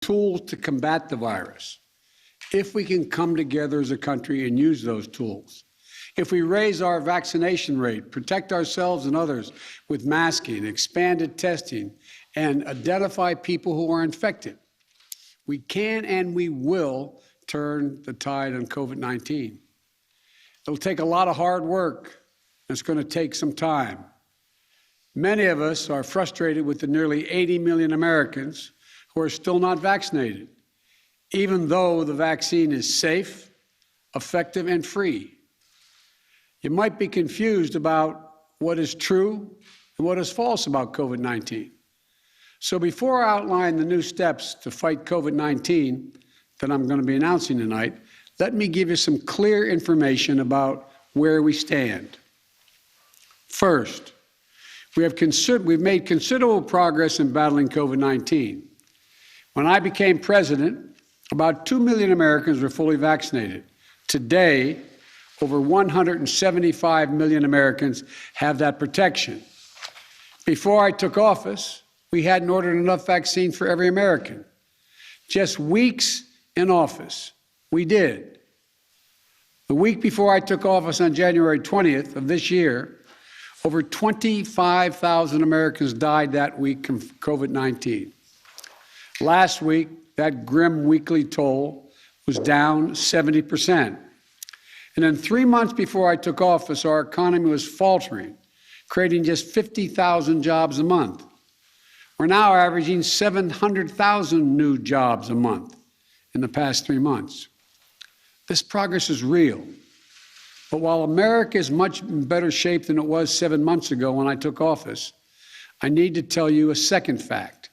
tools to combat the virus. If we can come together as a country and use those tools, if we raise our vaccination rate, protect ourselves and others with masking, expanded testing, and identify people who are infected, we can and we will turn the tide on COVID-19. It'll take a lot of hard work, and it's going to take some time. Many of us are frustrated with the nearly 80 million Americans who are still not vaccinated, even though the vaccine is safe, effective, and free. You might be confused about what is true and what is false about COVID-19. So before I outline the new steps to fight COVID-19 that I'm going to be announcing tonight, let me give you some clear information about where we stand. First, we've made considerable progress in battling COVID-19. When I became president, about 2 million Americans were fully vaccinated. Today, over 175 million Americans have that protection. Before I took office, we hadn't ordered enough vaccine for every American. Just weeks in office, we did. The week before I took office on January 20th of this year, over 25,000 Americans died that week from COVID-19. Last week, that grim weekly toll was down 70%. And then 3 months before I took office, our economy was faltering, creating just 50,000 jobs a month. We're now averaging 700,000 new jobs a month in the past 3 months. This progress is real. But while America is much in better shape than it was 7 months ago when I took office, I need to tell you a second fact.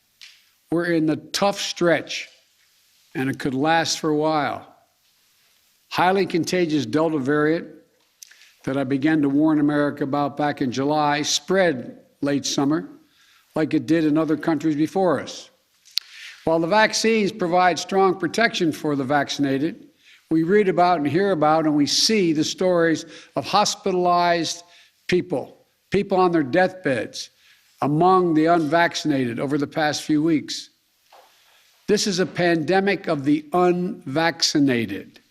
We're in the tough stretch, and it could last for a while. Highly contagious Delta variant that I began to warn America about back in July spread late summer, like it did in other countries before us. While the vaccines provide strong protection for the vaccinated, we read about and hear about and we see the stories of hospitalized people on their deathbeds among the unvaccinated over the past few weeks. This is a pandemic of the unvaccinated.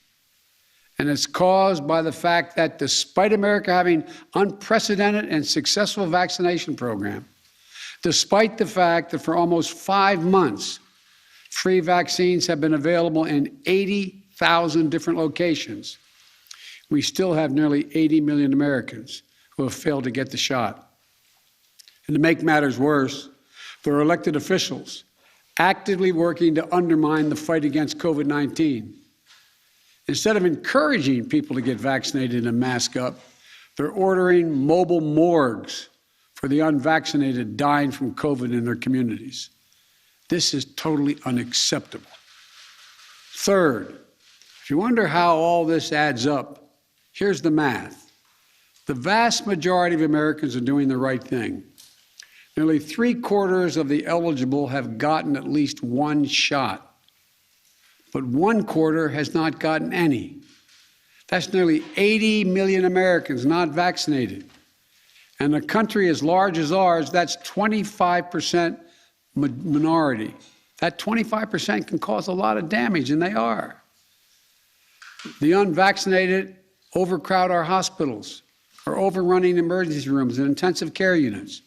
And it's caused by the fact that despite America having unprecedented and successful vaccination program, despite the fact that for almost 5 months, free vaccines have been available in 80,000 different locations, we still have nearly 80 million Americans who have failed to get the shot. And to make matters worse, there are elected officials actively working to undermine the fight against COVID-19. Instead of encouraging people to get vaccinated and mask up, they're ordering mobile morgues for the unvaccinated dying from COVID in their communities. This is totally unacceptable. Third, if you wonder how all this adds up, here's the math. The vast majority of Americans are doing the right thing. Nearly 3/4 of the eligible have gotten at least one shot, but 1/4 has not gotten any. That's nearly 80 million Americans not vaccinated. And a country as large as ours, that's 25% minority. That 25% can cause a lot of damage, and they are. The unvaccinated overcrowd our hospitals, are overrunning emergency rooms and intensive care units,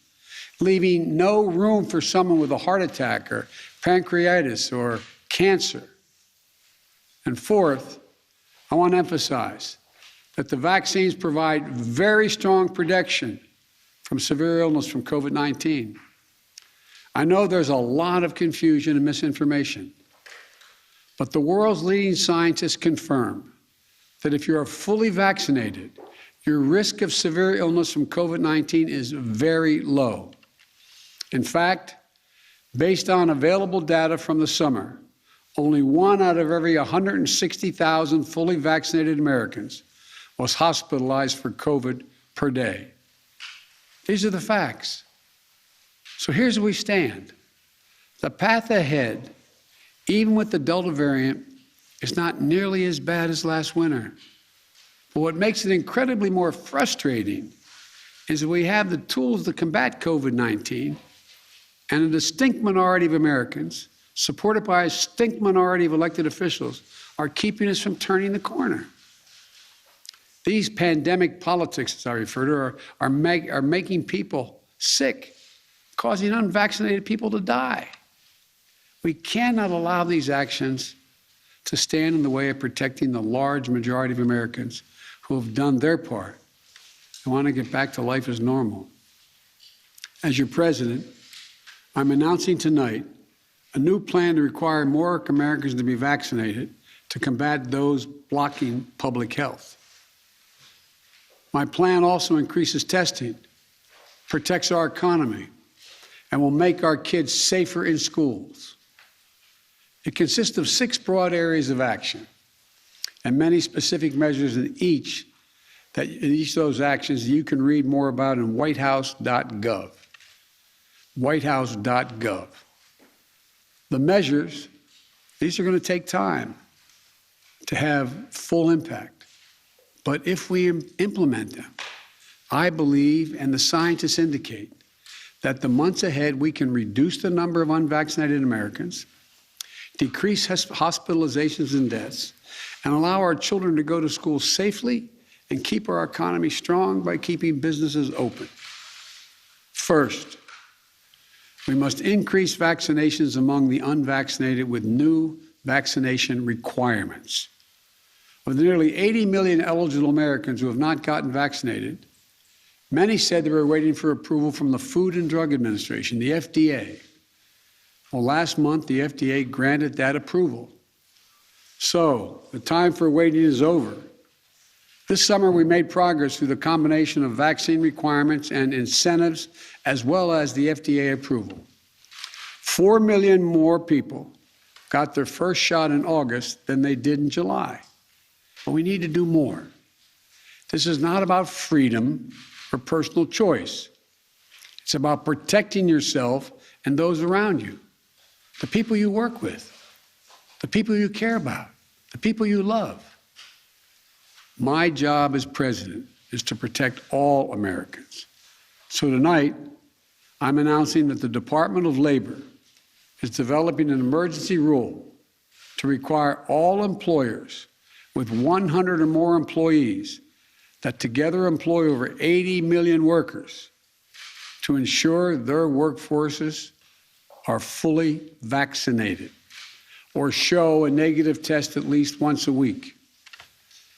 leaving no room for someone with a heart attack or pancreatitis or cancer. And fourth, I want to emphasize that the vaccines provide very strong protection from severe illness from COVID-19. I know there's a lot of confusion and misinformation, but the world's leading scientists confirm that if you are fully vaccinated, your risk of severe illness from COVID-19 is very low. In fact, based on available data from the summer, only 1 out of every 160,000 fully vaccinated Americans was hospitalized for COVID per day. These are the facts. So here's where we stand. The path ahead, even with the Delta variant, is not nearly as bad as last winter. But what makes it incredibly more frustrating is that we have the tools to combat COVID-19, and a distinct minority of Americans supported by a stink minority of elected officials, are keeping us from turning the corner. These pandemic politics, as I refer to, are making people sick, causing unvaccinated people to die. We cannot allow these actions to stand in the way of protecting the large majority of Americans who have done their part and want to get back to life as normal. As your president, I'm announcing tonight a new plan to require more Americans to be vaccinated to combat those blocking public health. My plan also increases testing, protects our economy, and will make our kids safer in schools. It consists of 6 broad areas of action and many specific measures in each of those actions you can read more about in whitehouse.gov. Whitehouse.gov. The measures, these are going to take time to have full impact. But if we implement them, I believe, and the scientists indicate, that the months ahead we can reduce the number of unvaccinated Americans, decrease hospitalizations and deaths, and allow our children to go to school safely and keep our economy strong by keeping businesses open. First, we must increase vaccinations among the unvaccinated with new vaccination requirements. Of the nearly 80 million eligible Americans who have not gotten vaccinated, many said they were waiting for approval from the Food and Drug Administration, the FDA. Well, last month, the FDA granted that approval. So, the time for waiting is over. This summer, we made progress through the combination of vaccine requirements and incentives, as well as the FDA approval. 4 million more people got their first shot in August than they did in July. But we need to do more. This is not about freedom or personal choice. It's about protecting yourself and those around you, the people you work with, the people you care about, the people you love. My job as president is to protect all Americans. So tonight, I'm announcing that the Department of Labor is developing an emergency rule to require all employers with 100 or more employees that together employ over 80 million workers to ensure their workforces are fully vaccinated or show a negative test at least once a week.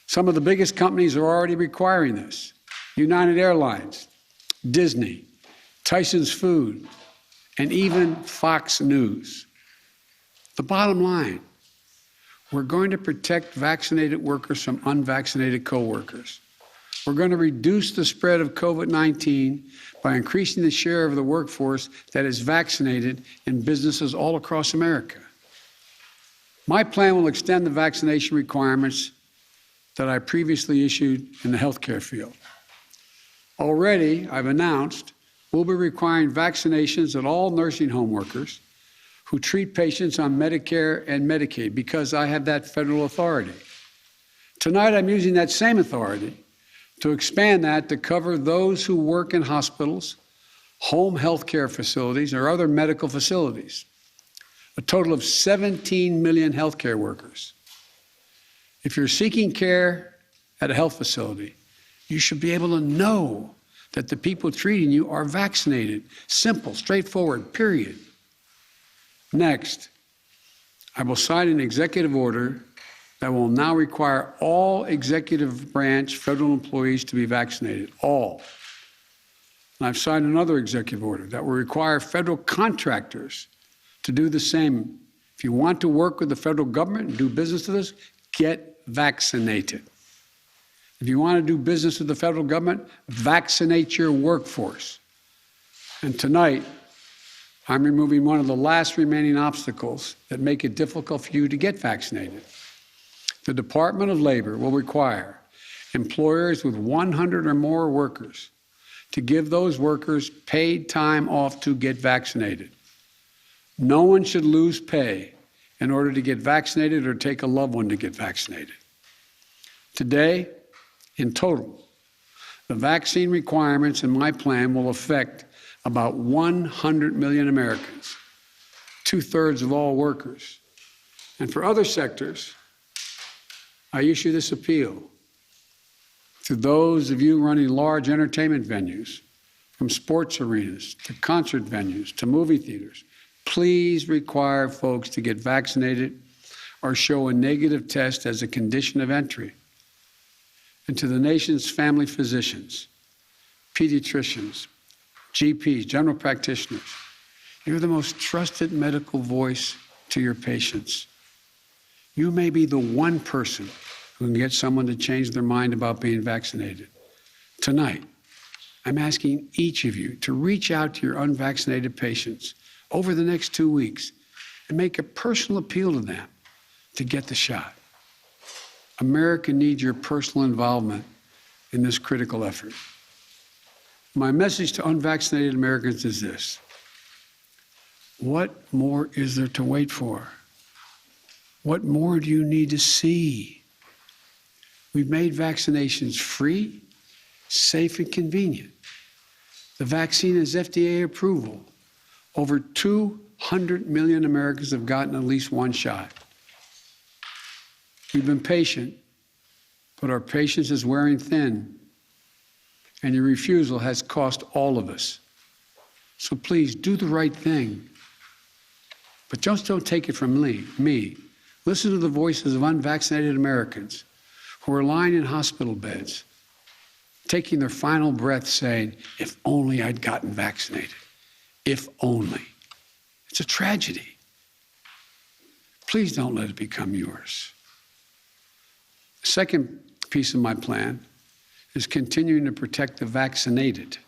Some of the biggest companies are already requiring this: United Airlines, Disney, Tyson's Food, and even Fox News. The bottom line, we're going to protect vaccinated workers from unvaccinated coworkers. We're going to reduce the spread of COVID-19 by increasing the share of the workforce that is vaccinated in businesses all across America. My plan will extend the vaccination requirements that I previously issued in the healthcare field. Already, I've announced we'll be requiring vaccinations of all nursing home workers who treat patients on Medicare and Medicaid because I have that federal authority. Tonight, I'm using that same authority to expand that to cover those who work in hospitals, home health care facilities, or other medical facilities, a total of 17 million healthcare workers. If you're seeking care at a health facility, you should be able to know that the people treating you are vaccinated. Simple, straightforward, period. Next, I will sign an executive order that will now require all executive branch federal employees to be vaccinated, all. And I've signed another executive order that will require federal contractors to do the same. If you want to work with the federal government and do business with us, get vaccinated. If you want to do business with the federal government, vaccinate your workforce. And tonight, I'm removing one of the last remaining obstacles that make it difficult for you to get vaccinated. The Department of Labor will require employers with 100 or more workers to give those workers paid time off to get vaccinated. No one should lose pay in order to get vaccinated or take a loved one to get vaccinated. Today, in total, the vaccine requirements in my plan will affect about 100 million Americans, 2/3 of all workers. And for other sectors, I issue this appeal to those of you running large entertainment venues, from sports arenas to concert venues to movie theaters. Please require folks to get vaccinated or show a negative test as a condition of entry. And to the nation's family physicians, pediatricians, GPs, general practitioners, you're the most trusted medical voice to your patients. You may be the one person who can get someone to change their mind about being vaccinated. Tonight, I'm asking each of you to reach out to your unvaccinated patients over the next 2 weeks and make a personal appeal to them to get the shot. America needs your personal involvement in this critical effort. My message to unvaccinated Americans is this: what more is there to wait for? What more do you need to see? We've made vaccinations free, safe, and convenient. The vaccine has FDA approval. Over 200 million Americans have gotten at least one shot. We've been patient, but our patience is wearing thin, and your refusal has cost all of us. So please do the right thing. But just don't take it from me. Listen to the voices of unvaccinated Americans who are lying in hospital beds, taking their final breath saying, if only I'd gotten vaccinated. If only. It's a tragedy. Please don't let it become yours. The second piece of my plan is continuing to protect the vaccinated.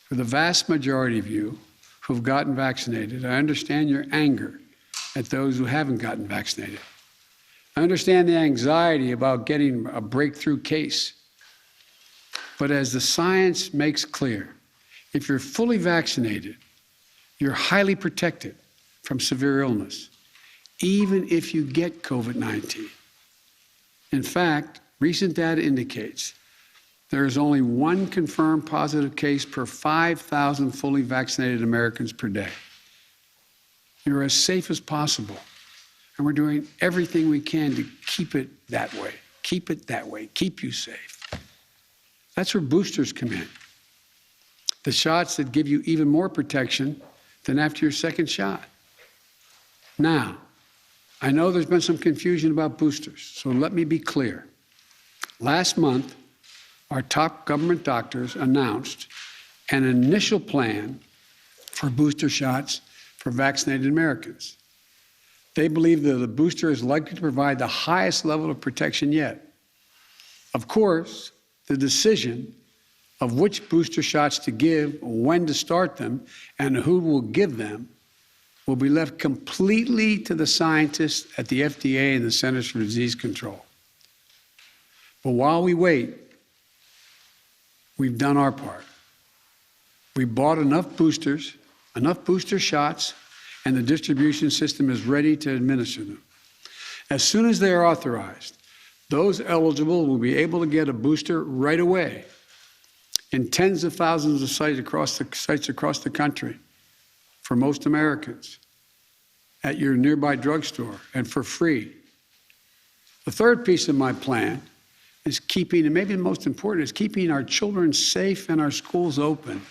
For the vast majority of you who have gotten vaccinated, I understand your anger at those who haven't gotten vaccinated. I understand the anxiety about getting a breakthrough case. But as the science makes clear, if you're fully vaccinated, you're highly protected from severe illness, even if you get COVID-19. In fact, recent data indicates there is only one confirmed positive case per 5,000 fully vaccinated Americans per day. You're as safe as possible, and we're doing everything we can to keep it that way. Keep it that way. Keep you safe. That's where boosters come in. The shots that give you even more protection than after your second shot. Now, I know there's been some confusion about boosters, so let me be clear. Last month, our top government doctors announced an initial plan for booster shots for vaccinated Americans. They believe that the booster is likely to provide the highest level of protection yet. Of course, the decision of which booster shots to give, when to start them, and who will give them will be left completely to the scientists at the FDA and the Centers for Disease Control. But while we wait, we've done our part. We bought enough booster shots, and the distribution system is ready to administer them. As soon as they are authorized, those eligible will be able to get a booster right away in tens of thousands of sites across the country for most Americans at your nearby drugstore and for free. The third piece of my plan is keeping, and maybe the most important, is keeping our children safe and our schools open.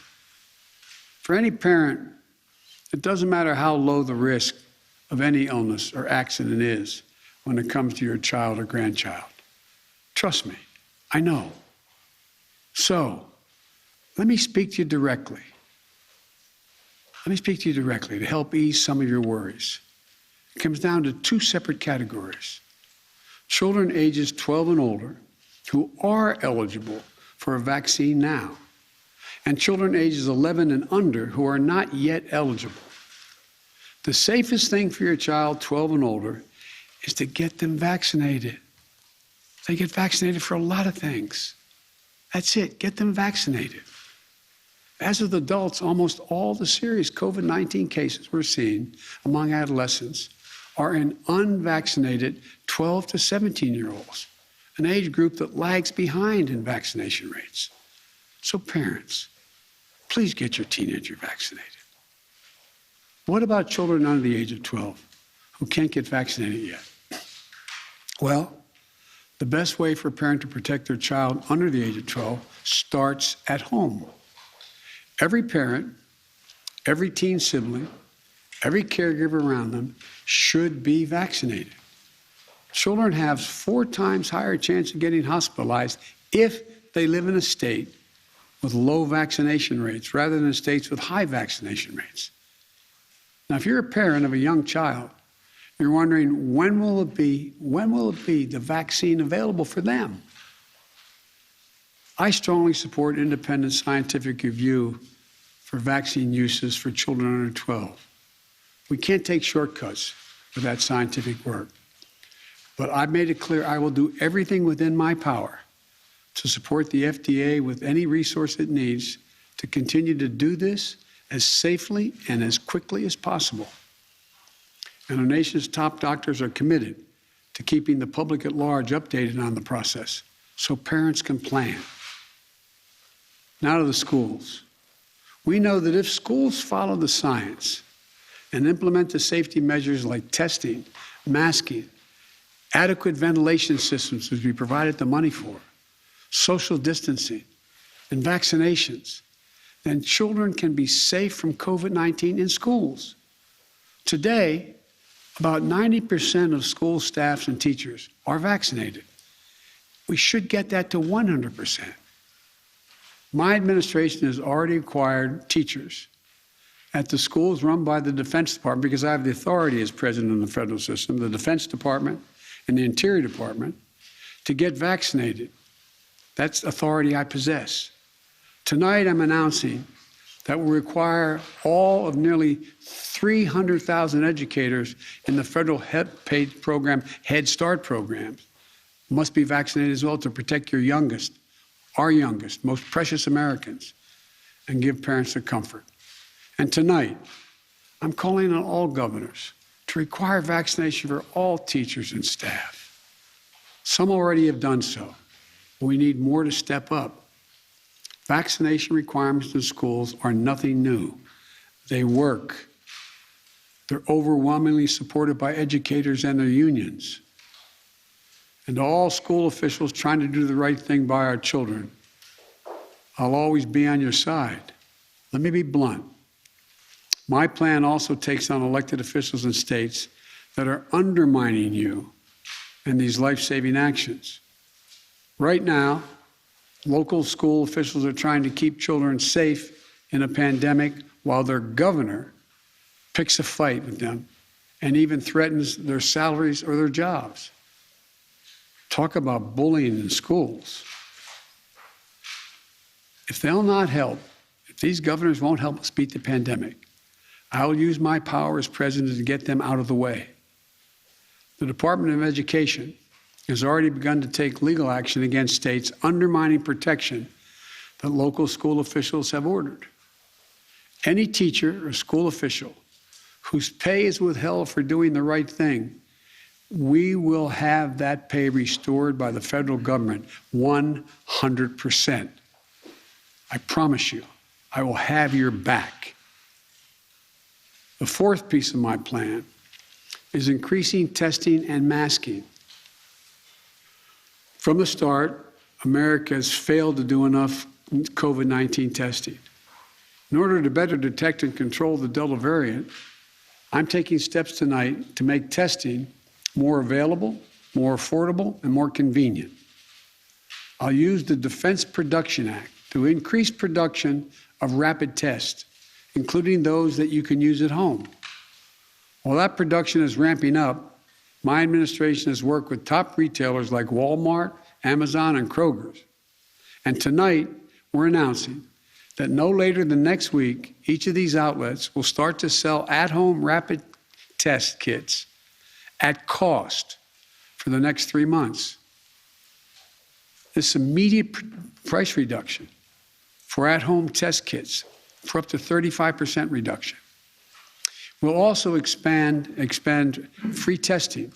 For any parent, it doesn't matter how low the risk of any illness or accident is when it comes to your child or grandchild. Trust me, I know. So, let me speak to you directly. Let me speak to you directly to help ease some of your worries. It comes down to two separate categories. Children ages 12 and older who are eligible for a vaccine now, and children ages 11 and under who are not yet eligible. The safest thing for your child 12 and older is to get them vaccinated. They get vaccinated for a lot of things. That's it, get them vaccinated. As with adults, almost all the serious COVID-19 cases we're seeing among adolescents are in unvaccinated 12 to 17-year-olds, an age group that lags behind in vaccination rates. So parents, please get your teenager vaccinated. What about children under the age of 12 who can't get vaccinated yet? Well, the best way for a parent to protect their child under the age of 12 starts at home. Every parent, every teen sibling, every caregiver around them should be vaccinated. Children have 4 times higher chance of getting hospitalized if they live in a state with low vaccination rates rather than states with high vaccination rates. Now, if you're a parent of a young child, you're wondering, when will it be the vaccine available for them? I strongly support independent scientific review for vaccine uses for children under 12. We can't take shortcuts with that scientific work. But I've made it clear I will do everything within my power to support the FDA with any resource it needs to continue to do this as safely and as quickly as possible. And our nation's top doctors are committed to keeping the public at large updated on the process so parents can plan. Now to the schools. We know that if schools follow the science and implement the safety measures like testing, masking, adequate ventilation systems, which we provided the money for, social distancing, and vaccinations, then children can be safe from COVID-19 in schools. Today, about 90% of school staffs and teachers are vaccinated. We should get that to 100%. My administration has already required teachers at the schools run by the Defense Department, because I have the authority as president of the federal system, the Defense Department and the Interior Department, to get vaccinated. That's authority I possess. Tonight, I'm announcing that will require all of nearly 300,000 educators in the federal paid program, Head Start programs, must be vaccinated as well to protect your youngest, our youngest, most precious Americans, and give parents the comfort. And tonight, I'm calling on all governors to require vaccination for all teachers and staff. Some already have done so. We need more to step up. Vaccination requirements in schools are nothing new. They work. They're overwhelmingly supported by educators and their unions. And to all school officials trying to do the right thing by our children, I'll always be on your side. Let me be blunt. My plan also takes on elected officials in states that are undermining you and these life-saving actions. Right now, local school officials are trying to keep children safe in a pandemic while their governor picks a fight with them and even threatens their salaries or their jobs. Talk about bullying in schools. If they'll not help, if these governors won't help us beat the pandemic, I will use my power as president to get them out of the way. The Department of Education has already begun to take legal action against states undermining protection that local school officials have ordered. Any teacher or school official whose pay is withheld for doing the right thing, we will have that pay restored by the federal government 100%. I promise you, I will have your back. The fourth piece of my plan is increasing testing and masking. From the start, America has failed to do enough COVID-19 testing. In order to better detect and control the Delta variant, I'm taking steps tonight to make testing more available, more affordable, and more convenient. I'll use the Defense Production Act to increase production of rapid tests, including those that you can use at home. While that production is ramping up, my administration has worked with top retailers like Walmart, Amazon, and Kroger's. And tonight, we're announcing that no later than next week, each of these outlets will start to sell at-home rapid test kits at cost for the next 3 months. This immediate price reduction for at-home test kits for up to 35% reduction. We'll also expand free testing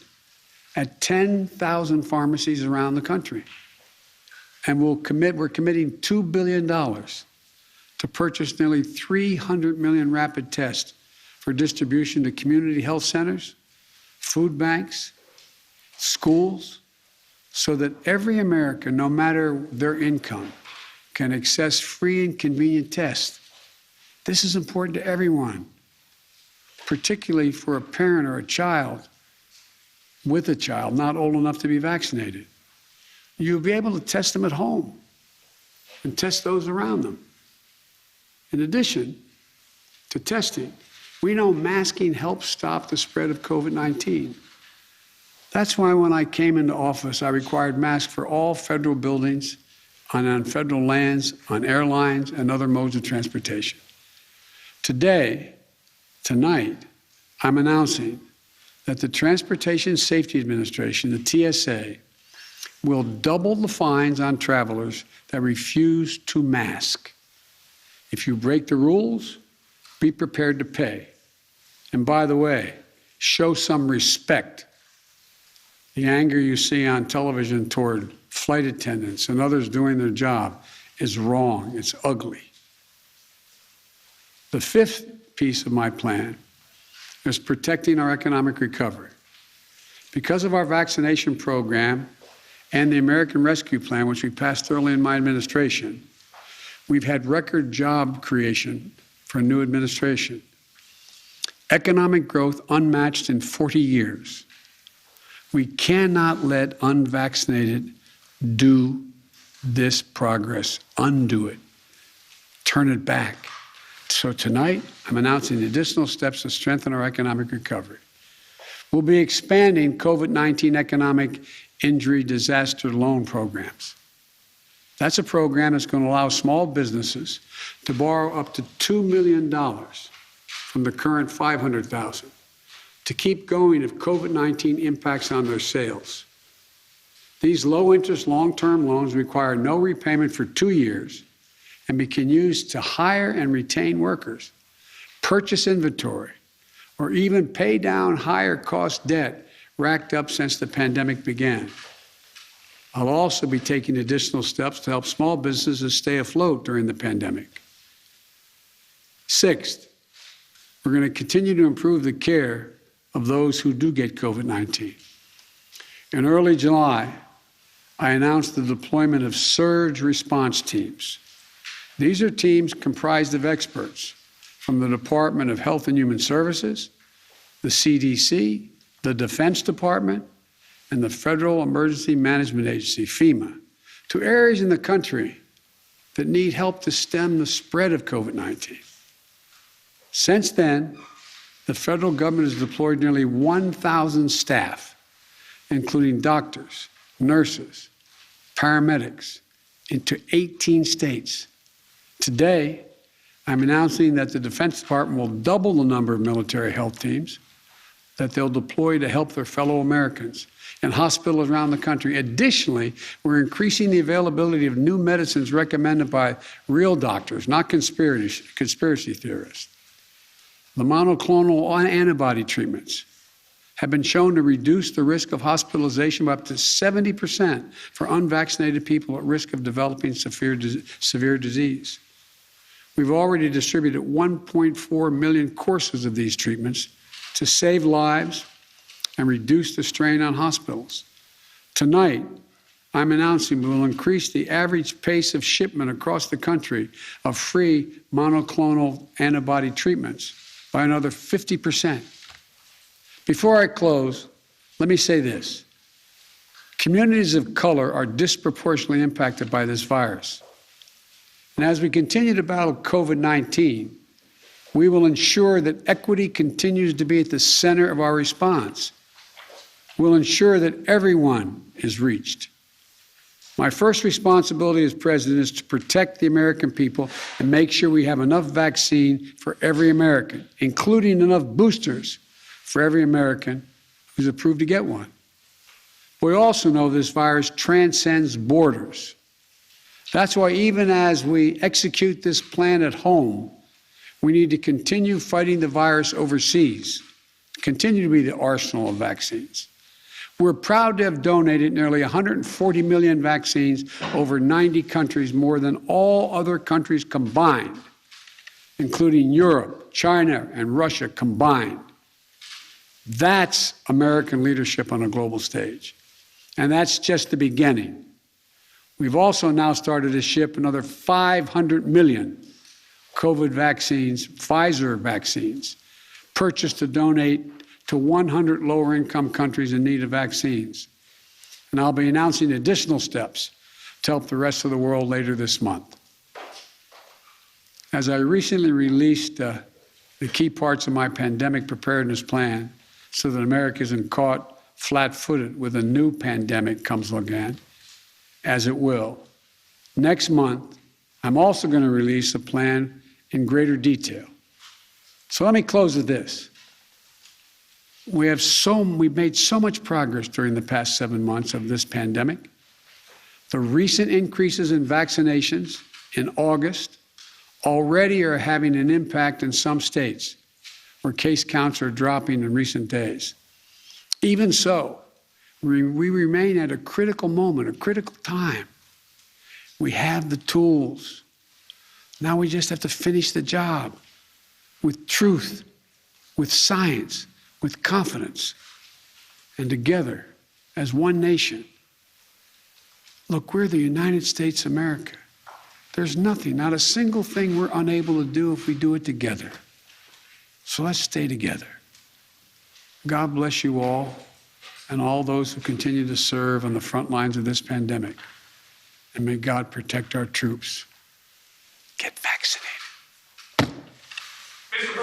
at 10,000 pharmacies around the country. And we're committing $2 billion to purchase nearly 300 million rapid tests for distribution to community health centers, food banks, schools, so that every American, no matter their income, can access free and convenient tests. This is important to everyone, particularly for a parent or a child with a child not old enough to be vaccinated. You'll be able to test them at home and test those around them. In addition to testing, we know masking helps stop the spread of COVID-19. That's why when I came into office, I required masks for all federal buildings, on federal lands, on airlines, and other modes of transportation. Tonight, I'm announcing that the Transportation Safety Administration, the TSA, will double the fines on travelers that refuse to mask. If you break the rules, be prepared to pay. And by the way, show some respect. The anger you see on television toward flight attendants and others doing their job is wrong. It's ugly. The fifth piece of my plan is protecting our economic recovery. Because of our vaccination program and the American Rescue Plan, which we passed early in my administration, we've had record job creation for a new administration. Economic growth unmatched in 40 years. We cannot let unvaccinated do this progress, undo it, turn it back. So tonight, I'm announcing additional steps to strengthen our economic recovery. We'll be expanding COVID-19 economic injury disaster loan programs. That's a program that's going to allow small businesses to borrow up to $2 million from the current $500,000 to keep going if COVID-19 impacts on their sales. These low-interest, long-term loans require no repayment for 2 years and can be used to hire and retain workers, purchase inventory, or even pay down higher-cost debt racked up since the pandemic began. I'll also be taking additional steps to help small businesses stay afloat during the pandemic. Sixth, we're going to continue to improve the care of those who do get COVID-19. In early July, I announced the deployment of surge response teams. These are teams comprised of experts from the Department of Health and Human Services, the CDC, the Defense Department, and the Federal Emergency Management Agency, FEMA, to areas in the country that need help to stem the spread of COVID-19. Since then, the federal government has deployed nearly 1,000 staff, including doctors, nurses, paramedics, into 18 states. Today, I'm announcing that the Defense Department will double the number of military health teams that they'll deploy to help their fellow Americans in hospitals around the country. Additionally, we're increasing the availability of new medicines recommended by real doctors, not conspiracy theorists. The monoclonal antibody treatments have been shown to reduce the risk of hospitalization by up to 70% for unvaccinated people at risk of developing severe disease. We've already distributed 1.4 million courses of these treatments to save lives and reduce the strain on hospitals. Tonight, I'm announcing we will increase the average pace of shipment across the country of free monoclonal antibody treatments by another 50%. Before I close, let me say this. Communities of color are disproportionately impacted by this virus. And as we continue to battle COVID-19, we will ensure that equity continues to be at the center of our response. We'll ensure that everyone is reached. My first responsibility as president is to protect the American people and make sure we have enough vaccine for every American, including enough boosters for every American who's approved to get one. We also know this virus transcends borders. That's why even as we execute this plan at home, we need to continue fighting the virus overseas, continue to be the arsenal of vaccines. We're proud to have donated nearly 140 million vaccines over 90 countries, more than all other countries combined. including Europe, China, and Russia combined. That's American leadership on a global stage. And that's just the beginning. We've also now started to ship another 500 million COVID vaccines, Pfizer vaccines, purchased to donate to 100 lower-income countries in need of vaccines. And I'll be announcing additional steps to help the rest of the world later this month. As I recently released the key parts of my pandemic preparedness plan so that America isn't caught flat-footed with a new pandemic comes again, as it will. Next month, I'm also going to release a plan in greater detail. So let me close with this. We've made so much progress during the past 7 months of this pandemic. The recent increases in vaccinations in August already are having an impact in some states where case counts are dropping in recent days. Even so, we remain at a critical moment, a critical time. We have the tools. Now we just have to finish the job with truth, with science, with confidence, and together as one nation. Look, we're the United States of America. There's nothing, not a single thing we're unable to do if we do it together. So let's stay together. God bless you all and all those who continue to serve on the front lines of this pandemic. And may God protect our troops. Get vaccinated. Mr.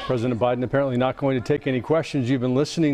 President, President Biden apparently not going to take any questions. You've been listening